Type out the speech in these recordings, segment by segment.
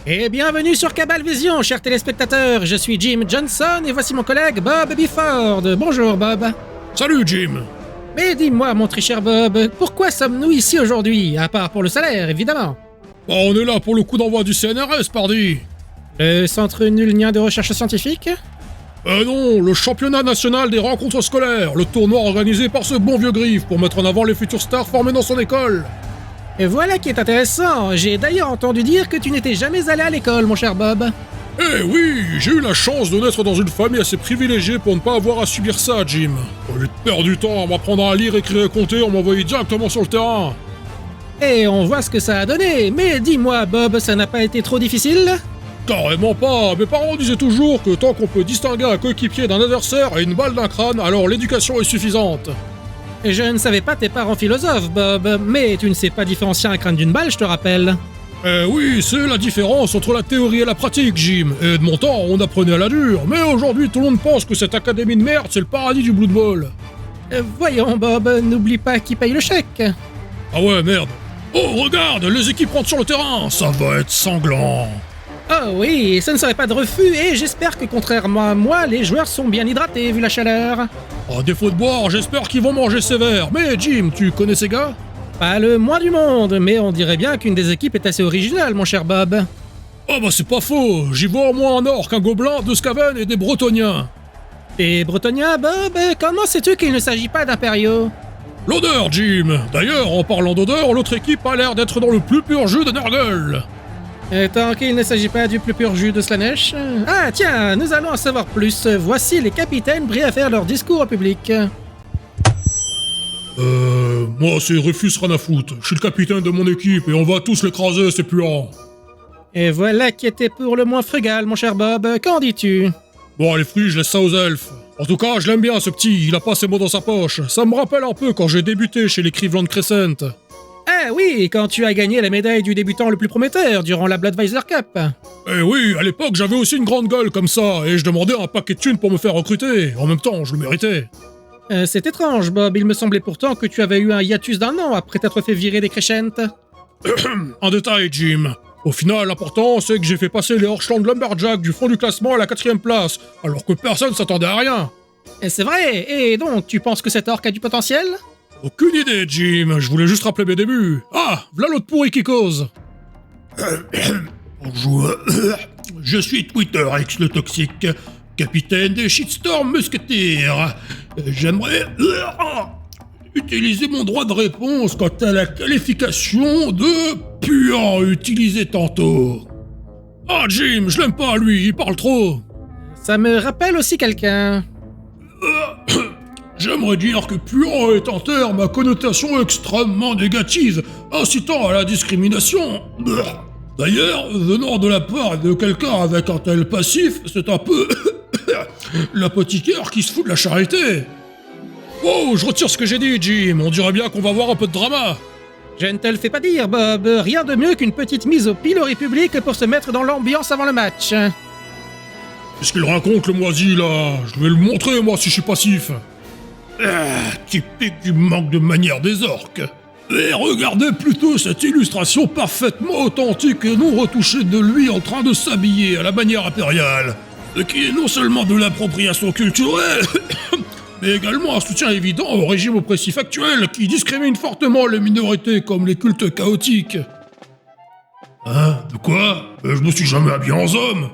Et bienvenue sur Cabal Vision, chers téléspectateurs. Je suis Jim Johnson et voici mon collègue Bob Bifford. Bonjour Bob. Salut Jim. Mais dis-moi mon très cher Bob, pourquoi sommes-nous ici aujourd'hui? À part pour le salaire, évidemment. Bah, on est là pour le coup d'envoi du CNRS, pardi. Le Centre Nullien de Recherche Scientifique? Non, le championnat national des rencontres scolaires, le tournoi organisé par ce bon vieux Griff pour mettre en avant les futures stars formées dans son école. Et voilà qui est intéressant. J'ai d'ailleurs entendu dire que tu n'étais jamais allé à l'école, mon cher Bob. Eh oui, j'ai eu la chance de naître dans une famille assez privilégiée pour ne pas avoir à subir ça, Jim. Au lieu de perdre du temps à m'apprendre à lire, écrire et compter, on m'envoyait directement sur le terrain. Et on voit ce que ça a donné. Mais dis-moi, Bob, ça n'a pas été trop difficile? Carrément pas. Mes parents disaient toujours que tant qu'on peut distinguer un coéquipier d'un adversaire et une balle d'un crâne, alors l'éducation est suffisante. Je ne savais pas tes parents philosophes, Bob, mais tu ne sais pas différencier un crâne d'une balle, je te rappelle. Oui, c'est la différence entre la théorie et la pratique, Jim. Et de mon temps, on apprenait à la dure. Mais aujourd'hui, tout le monde pense que cette académie de merde, c'est le paradis du Blood Bowl. Voyons, Bob, n'oublie pas qui paye le chèque. Ah ouais, merde. Oh, regarde, les équipes rentrent sur le terrain. Ça va être sanglant. Oh oui, ce ne serait pas de refus, et j'espère que contrairement à moi, les joueurs sont bien hydratés vu la chaleur. À défaut de boire, j'espère qu'ils vont manger sévère. Mais Jim, tu connais ces gars? Pas le moins du monde, mais on dirait bien qu'une des équipes est assez originale, mon cher Bob. Oh bah c'est pas faux, j'y vois au moins un orc, un gobelin, deux scaven et des bretoniens. Et Bretoniens, Bob, comment sais-tu qu'il ne s'agit pas d'impériaux? L'odeur, Jim. D'ailleurs, en parlant d'odeur, l'autre équipe a l'air d'être dans le plus pur jus de Nurgle. Tant qu'il ne s'agit pas du plus pur jus de Slanesh. Ah tiens, nous allons en savoir plus. Voici les capitaines prêts à faire leur discours au public. Moi c'est Rufus Ranafoot. Je suis le capitaine de mon équipe et on va tous l'écraser, c'est puant. Et voilà qui était pour le moins frugal, mon cher Bob. Qu'en dis-tu? Bon, les fruits, je laisse ça aux elfes. En tout cas, je l'aime bien ce petit, il a pas ses mots dans sa poche. Ça me rappelle un peu quand j'ai débuté chez les Cleveland Crescent. Ah oui, quand tu as gagné la médaille du débutant le plus prometteur durant la Bloodvisor Cup. Eh oui, à l'époque j'avais aussi une grande gueule comme ça, et je demandais un paquet de thunes pour me faire recruter. En même temps, je le méritais. C'est étrange, Bob. Il me semblait pourtant que tu avais eu un hiatus d'un an après t'être fait virer des Crescent. Un détail, Jim. Au final, l'important, c'est que j'ai fait passer les Horshland Lumberjack du fond du classement à la 4ème place, alors que personne s'attendait à rien. Et c'est vrai. Et donc, tu penses que cet orc a du potentiel? Aucune idée, Jim. Je voulais juste rappeler mes débuts. Ah, v'là l'autre pourri qui cause. Bonjour. Je suis Twitter X le Toxique, capitaine des Shitstorm Musketeers. J'aimerais utiliser mon droit de réponse quant à la qualification de puant utilisé tantôt. Ah, Jim, je l'aime pas, lui, il parle trop. Ça me rappelle aussi quelqu'un. J'aimerais dire que puant est un terme à connotation extrêmement négative, incitant à la discrimination. D'ailleurs, venant de la part de quelqu'un avec un tel passif, c'est un peu l'apothicaire qui se fout de la charité. Oh, je retire ce que j'ai dit, Jim, on dirait bien qu'on va voir un peu de drama. Je ne te le fais pas dire, Bob. Rien de mieux qu'une petite mise au pilori public pour se mettre dans l'ambiance avant le match. Qu'est-ce qu'il raconte, le moisi, là? Je vais le montrer, moi, si je suis passif. Typique du manque de manière des orques. Et regardez plutôt cette illustration parfaitement authentique et non retouchée de lui en train de s'habiller à la manière impériale. Ce qui est non seulement de l'appropriation culturelle, mais également un soutien évident au régime oppressif actuel qui discrimine fortement les minorités comme les cultes chaotiques. Hein? De quoi? Je me suis jamais habillé en homme.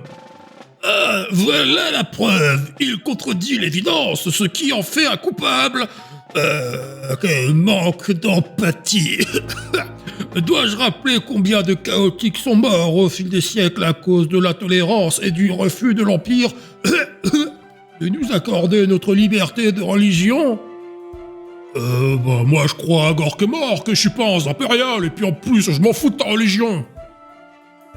Voilà la preuve. Il contredit l'évidence, ce qui en fait un coupable. Quel manque d'empathie. Dois-je rappeler combien de chaotiques sont morts au fil des siècles à cause de l'intolérance et du refus de l'Empire de nous accorder notre liberté de religion? Moi je crois à Gork est mort, que je suis pas un impérial, et puis en plus je m'en fous de ta religion.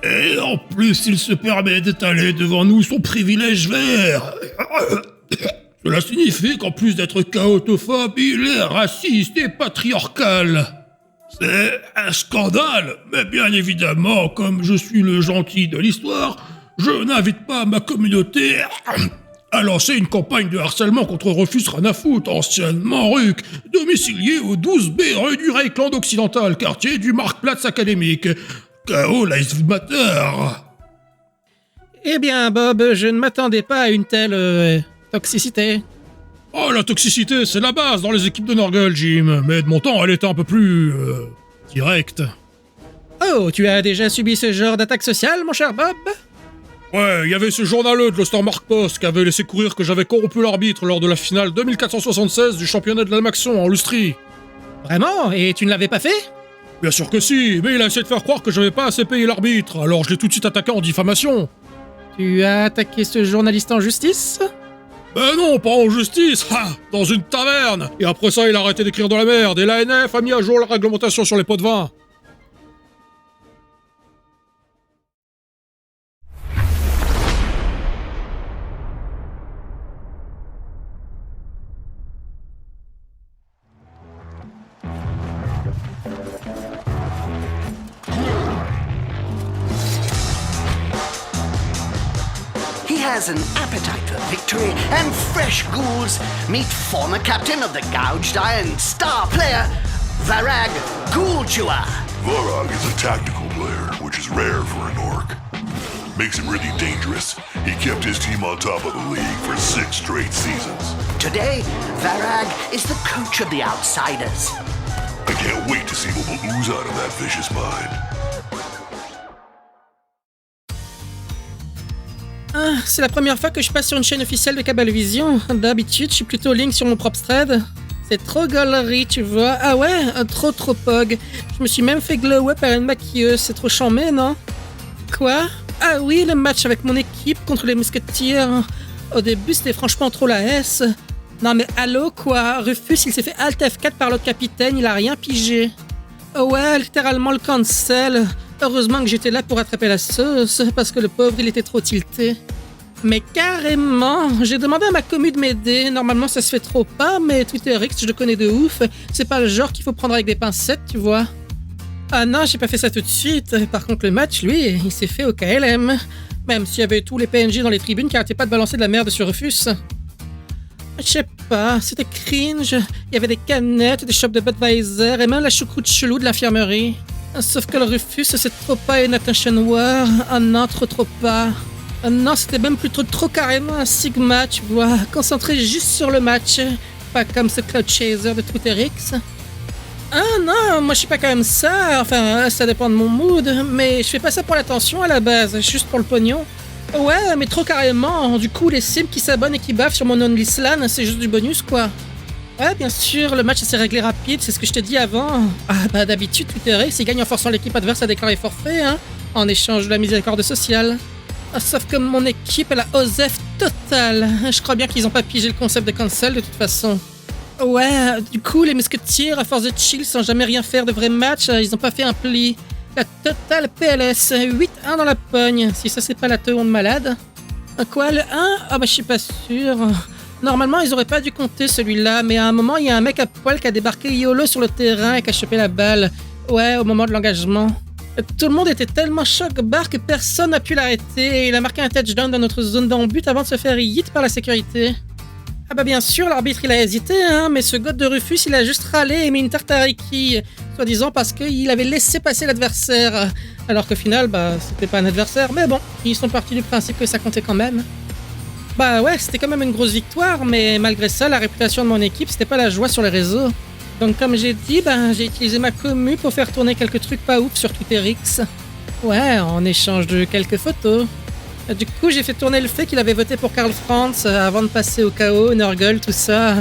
Et en plus, il se permet d'étaler devant nous son privilège vert. Cela signifie qu'en plus d'être chaotophobe, il est raciste et patriarcal. C'est un scandale, mais bien évidemment, comme je suis le gentil de l'histoire, je n'invite pas ma communauté à lancer une campagne de harcèlement contre Rufus Ranafoot, anciennement Ruc, domicilié au 12B rue du Reikland occidental, quartier du Marktplatz académique. K.O. Life Matter. Eh bien, Bob, je ne m'attendais pas à une telle toxicité. Oh, la toxicité, c'est la base dans les équipes de Nurgle, Jim. Mais de mon temps, elle était un peu plus... directe. Oh, tu as déjà subi ce genre d'attaque sociale, mon cher Bob? Ouais, il y avait ce journaleux de l'Ostermark Post qui avait laissé courir que j'avais corrompu l'arbitre lors de la finale 2476 du championnat de l'Almaxon en Lustrie. Vraiment? Et tu ne l'avais pas fait? Bien sûr que si, mais il a essayé de faire croire que j'avais pas assez payé l'arbitre, alors je l'ai tout de suite attaqué en diffamation. Tu as attaqué ce journaliste en justice? Ben non, pas en justice, dans une taverne. Et après ça, il a arrêté d'écrire dans la merde, et l'ANF a mis à jour la réglementation sur les pots de vin. He has an appetite for victory and fresh ghouls. Meet former captain of the Gouged Iron, star player, Varag Ghoulchewer. Varag is a tactical player, which is rare for an orc. Makes him really dangerous. He kept his team on top of the league for 6 straight seasons. Today, Varag is the coach of the Outsiders. I can't wait to see what will ooze out of that vicious mind. Ah, c'est la première fois que je passe sur une chaîne officielle de Cablevision. D'habitude, je suis plutôt Link sur mon propre thread. C'est trop gaulerie, tu vois. Ah ouais, trop pog. Je me suis même fait glow up par une maquilleuse, c'est trop chambé, non? Quoi? Ah oui, le match avec mon équipe contre les Mousquetiers. Au début, c'était franchement trop la S. Non mais allô quoi, Rufus il s'est fait Alt F4 par l'autre capitaine, il a rien pigé. Oh ouais, littéralement le cancel. Heureusement que j'étais là pour attraper la sauce, parce que le pauvre il était trop tilté. Mais carrément, j'ai demandé à ma commu de m'aider, normalement ça se fait trop pas, mais TwitterX je le connais de ouf, c'est pas le genre qu'il faut prendre avec des pincettes, tu vois. Ah non, j'ai pas fait ça tout de suite, par contre le match lui, il s'est fait au KLM. Même s'il y avait tous les PNJ dans les tribunes qui arrêtaient pas de balancer de la merde sur Rufus. Je sais pas, c'était cringe, il y avait des canettes, des shops de Budweiser et même la choucroute chelou de l'infirmerie. Sauf que le Rufus, c'est trop pas une attention war. Ah non, trop pas. Ah non, c'était même plutôt trop carrément un Sigma, tu vois. Concentré juste sur le match. Pas comme ce Cloud Chaser de TwitterX. Ah non, moi je suis pas comme ça. Enfin, ça dépend de mon mood. Mais je fais pas ça pour l'attention à la base, juste pour le pognon. Ouais, mais trop carrément. Du coup, les sims qui s'abonnent et qui baffent sur mon OnlySlan, c'est juste du bonus, quoi. Ouais, bien sûr, le match s'est réglé rapide, c'est ce que je t'ai dit avant. Ah bah d'habitude, TwitterX, il gagne en forçant l'équipe adverse à déclarer forfait, hein, en échange de la miséricorde sociale. Ah, sauf que mon équipe, elle a OSEF total. Je crois bien qu'ils ont pas pigé le concept de cancel de toute façon. Ouais, du coup, les Mousquetiers, à force de chill sans jamais rien faire de vrai match, ils ont pas fait un pli. La totale PLS, 8-1 dans la pogne, si ça c'est pas la teonde malade. Quoi, le 1? Ah bah je suis pas sûr. Normalement, ils auraient pas dû compter celui-là, mais à un moment, il y a un mec à poil qui a débarqué YOLO sur le terrain et qui a chopé la balle. Ouais, au moment de l'engagement. Tout le monde était tellement choc-barre que personne n'a pu l'arrêter et il a marqué un touchdown dans notre zone d'en-but avant de se faire hit par la sécurité. Ah bah bien sûr, l'arbitre il a hésité, hein, mais ce god de Rufus il a juste râlé et mis une tarte à Ricky, soi-disant parce qu'il avait laissé passer l'adversaire. Alors qu'au final, bah c'était pas un adversaire, mais bon, ils sont partis du principe que ça comptait quand même. Bah ouais, c'était quand même une grosse victoire, mais malgré ça, la réputation de mon équipe, c'était pas la joie sur les réseaux. Donc comme j'ai dit, j'ai utilisé ma commu pour faire tourner quelques trucs pas ouf sur TwitterX. Ouais, en échange de quelques photos. Du coup, j'ai fait tourner le fait qu'il avait voté pour Karl Franz avant de passer au KO, Nurgle, tout ça.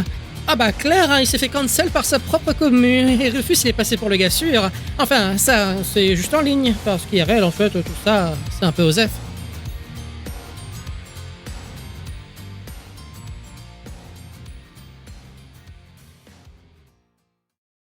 Ah bah clair, hein, il s'est fait cancel par sa propre commu, et Rufus il est passé pour le gars sûr. Enfin, ça, c'est juste en ligne, parce qu'IRL en fait, tout ça, c'est un peu osef.